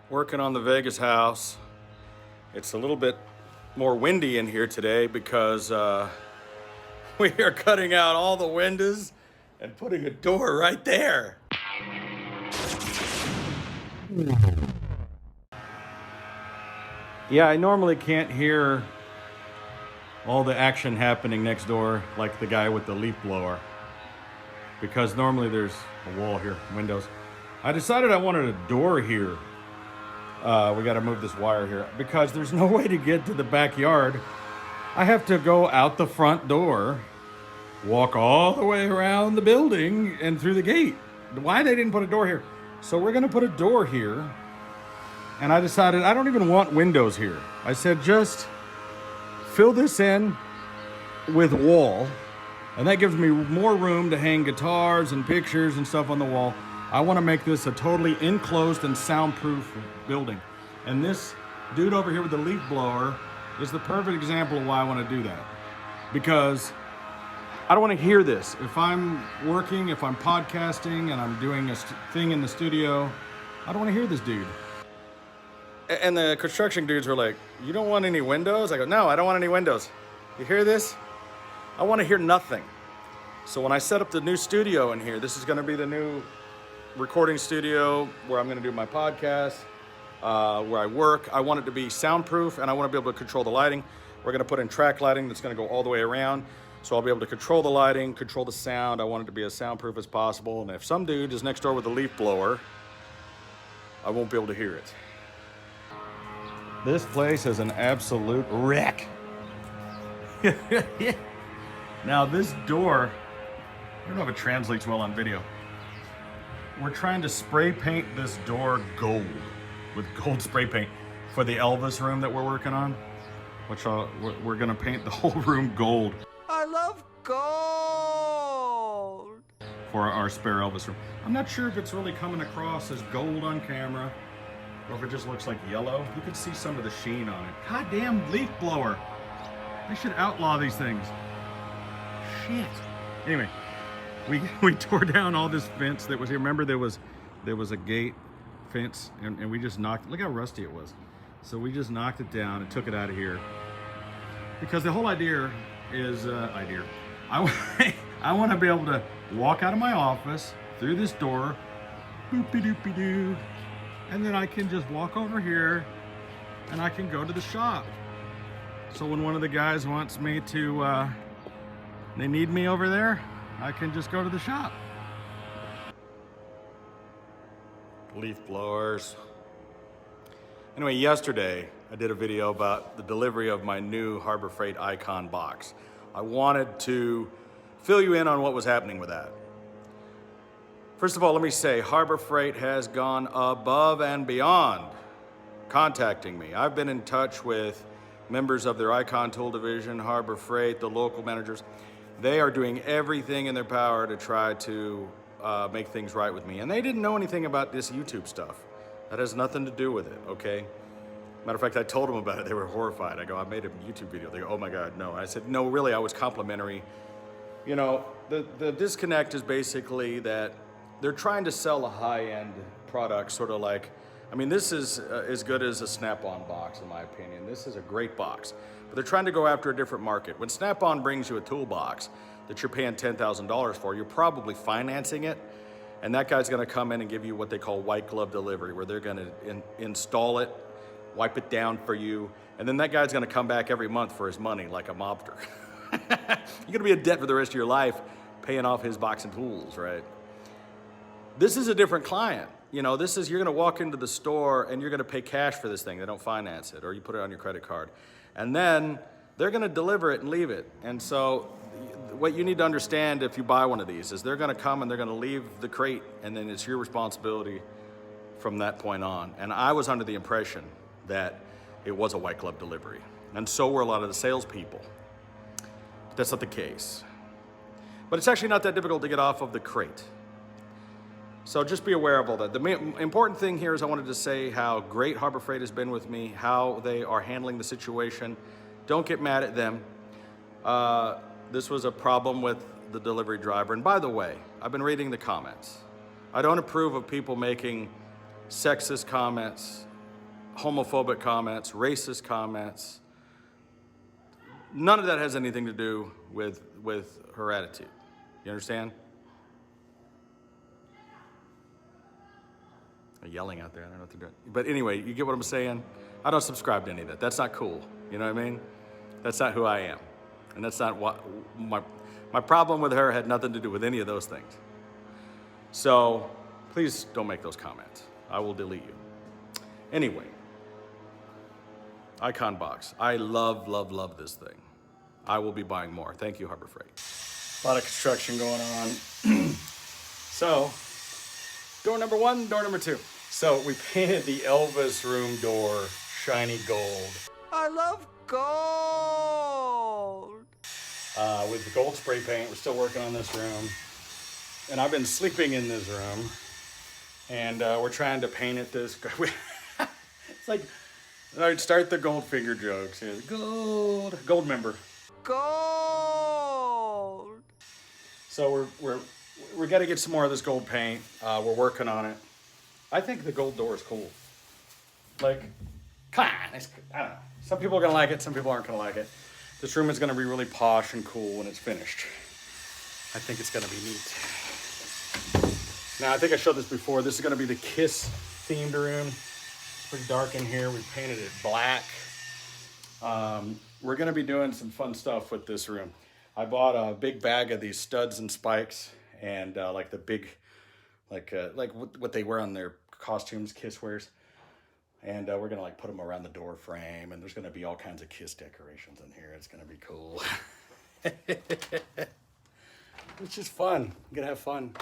working on the Vegas house. It's a little bit more windy in here today because we are cutting out all the windows and putting a door right there. Yeah, I normally can't hear all the action happening next door like the guy with the leaf blower, because normally there's a wall here, windows. I decided I wanted a door here. We got to move this wire here because there's no way to get to the backyard. I have to go out the front door, walk all the way around the building and through the gate. Why they didn't put a door here? So we're gonna put a door here. And I decided I don't even want windows here. I said just fill this in with wall, and that gives me more room to hang guitars and pictures and stuff on the wall. I want to make this a totally enclosed and soundproof building. And this dude over here with the leaf blower is the perfect example of why I want to do that. Because I don't want to hear this. If I'm working, if I'm podcasting and I'm doing a thing in the studio, I don't want to hear this dude. And the construction dudes were like, "You don't want any windows?" I go, "No, I don't want any windows." You hear this? I want to hear nothing. So when I set up the new studio in here, this is going to be the new recording studio where I'm going to do my podcast, where I work. I want it to be soundproof, and I want to be able to control the lighting. We're going to put in track lighting that's going to go all the way around. So I'll be able to control the lighting, control the sound. I want it to be as soundproof as possible. And if some dude is next door with a leaf blower, I won't be able to hear it. This place is an absolute wreck. Now this door, I don't know if it translates well on video. We're trying to spray paint this door gold with gold spray paint for the Elvis room that we're working on, which we're gonna paint the whole room gold. I love gold! For our spare Elvis room. I'm not sure if it's really coming across as gold on camera, or if it just looks like yellow. You can see some of the sheen on it. Goddamn leaf blower. They should outlaw these things. Shit. Anyway, we tore down all this fence that was here. Remember there was a gate fence and we just knocked, look how rusty it was. So we just knocked it down and took it out of here. Because the whole idea is, I want to be able to walk out of my office through this door, boopy-doopy-doo, and then I can just walk over here and I can go to the shop. So when one of the guys wants me to, they need me over there, I can just go to the shop. Leaf blowers. Anyway, yesterday I did a video about the delivery of my new Harbor Freight Icon box. I wanted to fill you in on what was happening with that. First of all, let me say, Harbor Freight has gone above and beyond contacting me. I've been in touch with members of their Icon Tool division, Harbor Freight, the local managers. They are doing everything in their power to try to make things right with me. And they didn't know anything about this YouTube stuff. That has nothing to do with it, okay? Matter of fact, I told them about it. They were horrified. I go, "I made a YouTube video." They go, "Oh my God, no." I said, "No, really, I was complimentary." You know, the disconnect is basically that they're trying to sell a high-end product, sort of like, I mean, this is as good as a Snap-on box, in my opinion. This is a great box, but they're trying to go after a different market. When Snap-on brings you a toolbox that you're paying $10,000 for, you're probably financing it, and that guy's gonna come in and give you what they call white glove delivery, where they're gonna install it, wipe it down for you, and then that guy's gonna come back every month for his money like a mobster. You're gonna be in debt for the rest of your life paying off his box and tools, right? This is a different client. You know, this is, you're gonna walk into the store and you're gonna pay cash for this thing. They don't finance it, or you put it on your credit card. And then they're gonna deliver it and leave it. And so what you need to understand if you buy one of these is they're gonna come and they're gonna leave the crate, and then it's your responsibility from that point on. And I was under the impression that it was a white glove delivery. And so were a lot of the salespeople. But that's not the case. But it's actually not that difficult to get off of the crate. So just be aware of all that. The important thing here is I wanted to say how great Harbor Freight has been with me, how they are handling the situation. Don't get mad at them. This was a problem with the delivery driver. And by the way, I've been reading the comments. I don't approve of people making sexist comments homophobic comments, racist comments. None of that has anything to do with her attitude. You understand? I'm yelling out there, I don't know what they're doing. But anyway, you get what I'm saying? I don't subscribe to any of that. That's not cool. You know what I mean? That's not who I am. And that's not what, my problem with her had nothing to do with any of those things. So please don't make those comments. I will delete you. Anyway, Icon Box. I love, love, love this thing. I will be buying more. Thank you, Harbor Freight. A lot of construction going on. So, door number one, door number two. So we painted the Elvis room door shiny gold. I love gold. With the gold spray paint. We're still working on this room. And I've been sleeping in this room. And we're trying to paint it this. It's like, I'd start the gold finger jokes. Gold member. Gold. So we got to get some more of this gold paint. We're working on it. I think the gold door is cool. Like, come on, I don't know. Some people are gonna like it, some people aren't gonna like it. This room is gonna be really posh and cool when it's finished. I think it's gonna be neat. Now, I think I showed this before. This is gonna be the Kiss themed room. It's pretty dark in here. We painted it black. We're gonna be doing some fun stuff with this room. I bought a big bag of these studs and spikes and like the big, like what they wear on their costumes, Kiss wears. And we're gonna like put them around the door frame, and there's gonna be all kinds of Kiss decorations in here. It's gonna be cool. It's just fun. We're gonna have fun.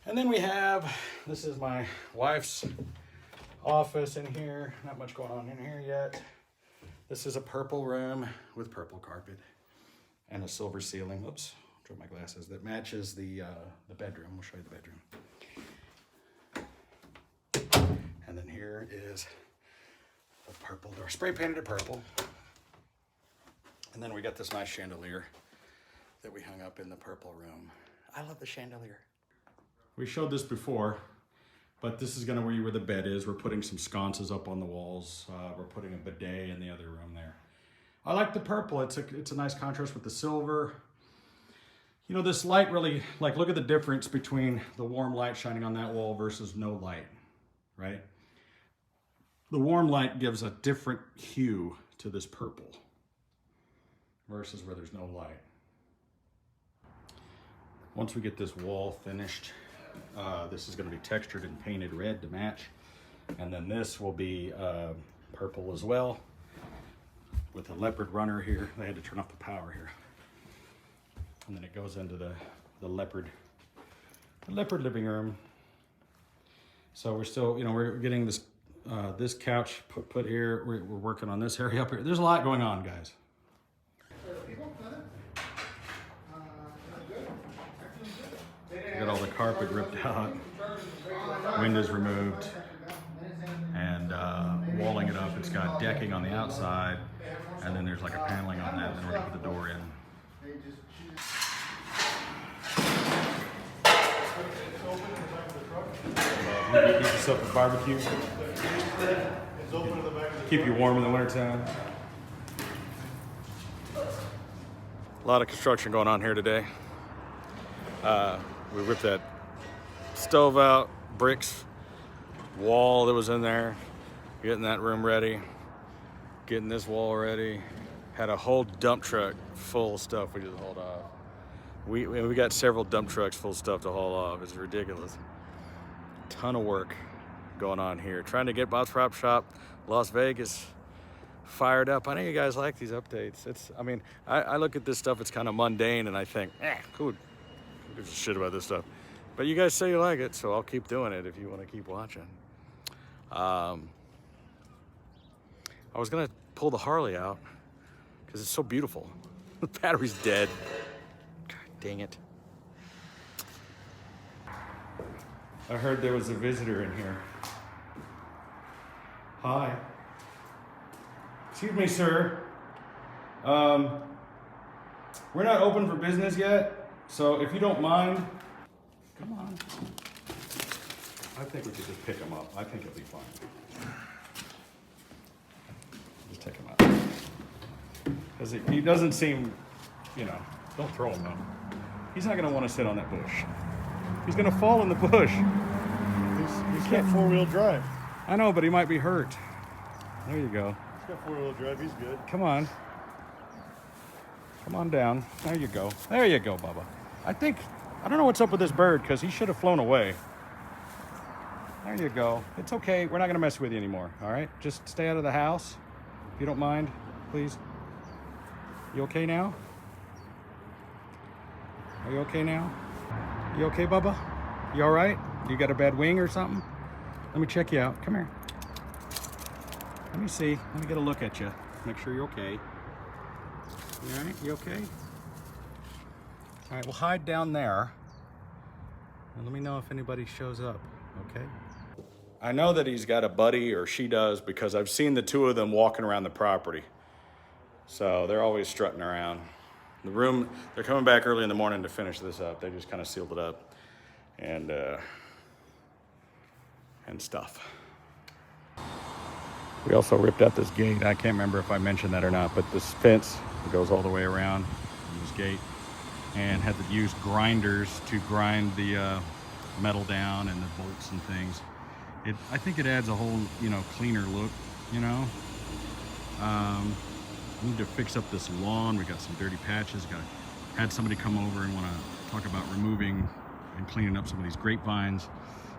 And then we have, this is my wife's office in here. Not much going on in here yet. This is a purple room with purple carpet and a silver ceiling. Oops, dropped my glasses. That matches the bedroom. We'll show you the bedroom. And then here is the purple door, spray painted to purple. And then we got this nice chandelier that we hung up in the purple room. I love the chandelier. We showed this before, but this is gonna be where the bed is. We're putting some sconces up on the walls. We're putting a bidet in the other room there. I like the purple. It's a nice contrast with the silver. You know, this light really, like, look at the difference between the warm light shining on that wall versus no light, right? The warm light gives a different hue to this purple versus where there's no light. Once we get this wall finished, this is going to be textured and painted red to match. And then this will be purple as well with a leopard runner here. They had to turn off the power here. And then it goes into the leopard living room. So we're still, you know, we're getting this this couch put here. We're working on this area up here. There's a lot going on, guys. Got all the carpet ripped out, windows removed, and walling it up. It's got decking on the outside, and then there's like a paneling on that, and then we're gonna put the door in. You get yourself a barbecue. Keep you warm in the wintertime. A lot of construction going on here today. We ripped that stove out, bricks, wall that was in there, getting that room ready, getting this wall ready. Had a whole dump truck full of stuff we just hauled off. We got several dump trucks full of stuff to haul off. It's ridiculous. Ton of work going on here. Trying to get Bob's Prop Shop, Las Vegas, fired up. I know you guys like these updates. I mean, I look at this stuff, it's kind of mundane, and I think, who gives a shit about this stuff? But you guys say you like it, so I'll keep doing it if you want to keep watching. I was gonna pull the Harley out because it's so beautiful. The battery's dead. God dang it. I heard there was a visitor in here. Hi. Excuse me, sir. We're not open for business yet, so if you don't mind, come on. I think we could just pick him up. I think it'll be fine. Because he doesn't seem, you know, don't throw him though. He's not going to want to sit on that bush. He's going to fall in the bush. He's got four-wheel drive. I know, but he might be hurt. There you go. He's got four-wheel drive. He's good. Come on. Come on down. There you go. There you go, Bubba. I don't know what's up with this bird because he should have flown away. There you go. It's okay. We're not going to mess with you anymore, all right? Just stay out of the house, if you don't mind, please. You okay now? Are you okay now? You okay, Bubba? You all right? You got a bad wing or something? Let me check you out. Come here. Let me see. Let me get a look at you. Make sure you're okay. You all right? You okay? All right, well, hide down there. And let me know if anybody shows up, okay? I know that he's got a buddy, or she does, because I've seen the two of them walking around the property. So they're always strutting around. The room, they're coming back early in the morning to finish this up. They just kind of sealed it up and stuff. We also ripped out this gate. I can't remember if I mentioned that or not, but this fence goes all the way around this gate, and had to use grinders to grind the metal down and the bolts and things. I think it adds a whole, cleaner look, Need to fix up this lawn. We got some dirty patches. Had somebody come over and want to talk about removing and cleaning up some of these grapevines,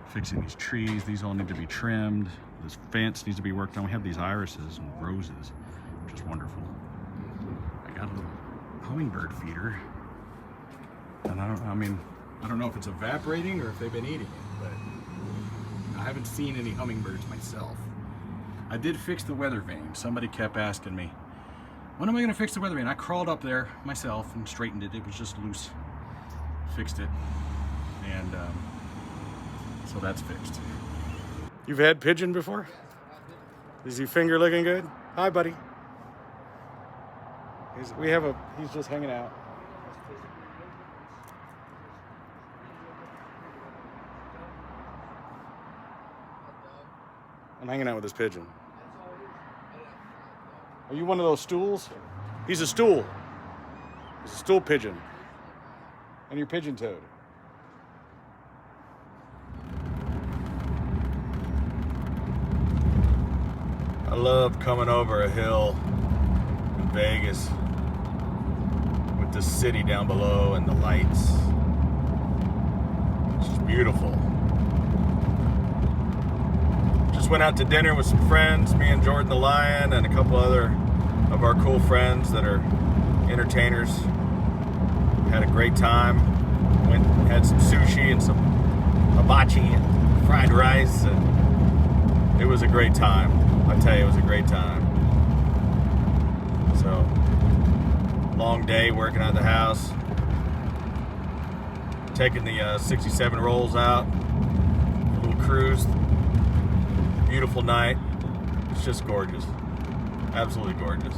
fixing these trees. These all need to be trimmed. This fence needs to be worked on. We have these irises and roses, which is wonderful. I got a little hummingbird feeder, and I don't know if it's evaporating or if they've been eating it, but I haven't seen any hummingbirds myself. I did fix the weather vane. Somebody kept asking me, when am I going to fix the weather vane? I crawled up there myself and straightened it. It was just loose. Fixed it. And so that's fixed. You've had pigeon before? Is your finger looking good? Hi, buddy. He's just hanging out. I'm hanging out with this pigeon. Are you one of those stools? He's a stool. He's a stool pigeon. And you're pigeon-toed. I love coming over a hill in Vegas with the city down below and the lights. It's just beautiful. Just went out to dinner with some friends, me and Jordan the Lion and a couple other of our cool friends that are entertainers. Had a great time. Had some sushi and some hibachi and fried rice, and it was a great time. I tell you, it was a great time. So, long day working at the house. Taking the 67 rolls out. A little cruise. Beautiful night. It's just gorgeous. Absolutely gorgeous.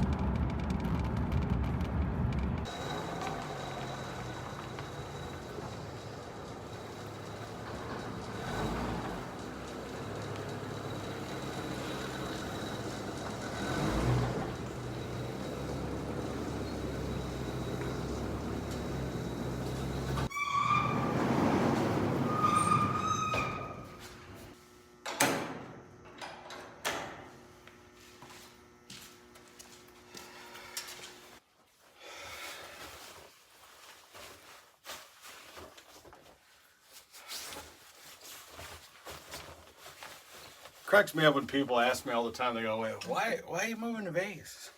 Cracks me up when people ask me all the time, they go, "Wait, why are you moving to Vegas?"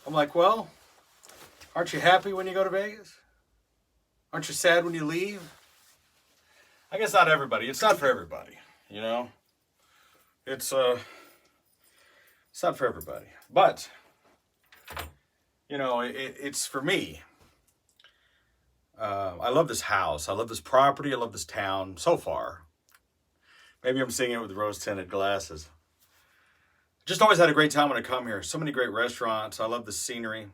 I'm like, well, aren't you happy when you go to Vegas? Aren't you sad when you leave? I guess not everybody. It's not for everybody, It's not for everybody. But, it's for me. I love this house. I love this property. I love this town so far. Maybe I'm seeing it with rose-tinted glasses. Just always had a great time when I come here. So many great restaurants. I love the scenery.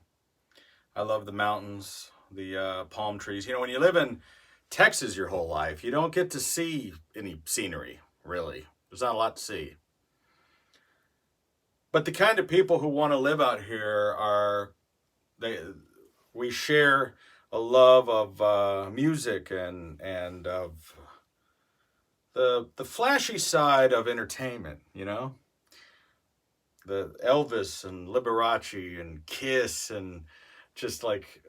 I love the mountains, the palm trees. When you live in Texas your whole life, you don't get to see any scenery, really. There's not a lot to see. But the kind of people who want to live out here we share a love of music and of the flashy side of entertainment, you know? The Elvis and Liberace and Kiss and just like,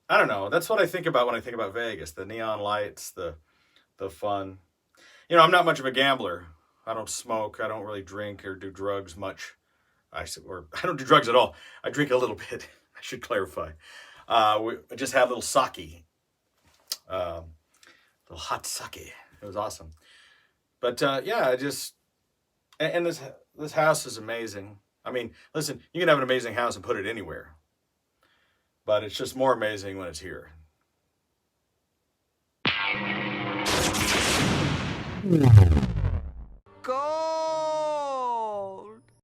I don't know. That's what I think about when I think about Vegas. The neon lights, the fun. You know, I'm not much of a gambler. I don't smoke. I don't really drink or do drugs much. I don't do drugs at all. I drink a little bit. I should clarify. I just had a little sake, little hot sake. It was awesome. But yeah, and this house is amazing. I mean, listen, you can have an amazing house and put it anywhere, but it's just more amazing when it's here. Go!